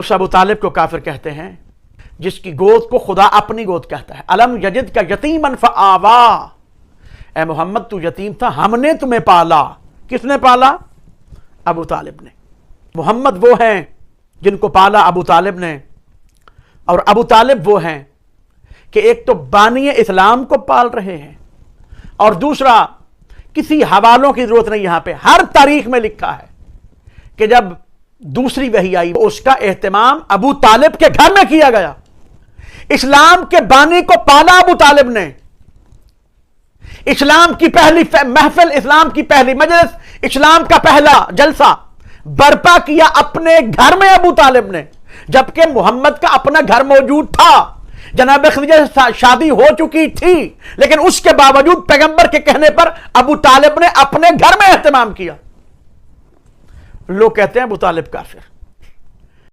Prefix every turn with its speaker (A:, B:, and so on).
A: उस अबू तालिब को काफिर कहते हैं जिसकी गोद को खुदा अपनी गोद कहता है। अलम यजिद का यतीमन फआवा, ए मोहम्मद तू यतीम था, हमने तुम्हें पाला। किसने पाला? अबू तालिब ने। मोहम्मद वो हैं जिनको पाला अबू तालिब ने, और अबू तालिब वो हैं कि एक तो बानी इस्लाम को पाल रहे हैं, और दूसरा किसी हवालों की जरूरत नहीं। यहां पे हर तारीख में लिखा है कि जब दूसरी वही आई उसका एहतमाम अबू तालिब के घर में किया गया। इस्लाम के बानी को पाला अबू तालिब ने। इस्लाम की पहली महफिल, इस्लाम की पहली मजलिस, इस्लाम का पहला जलसा बर्पा किया अपने घर में अबू तालिब ने, जबकि मोहम्मद का अपना घर मौजूद था। जनाब खदीजा से शादी हो चुकी थी, लेकिन उसके बावजूद पैगंबर के कहने पर अबू तालिब ने अपने घर में एहतमाम किया। लोग कहते हैं अबू तालिब काफिर।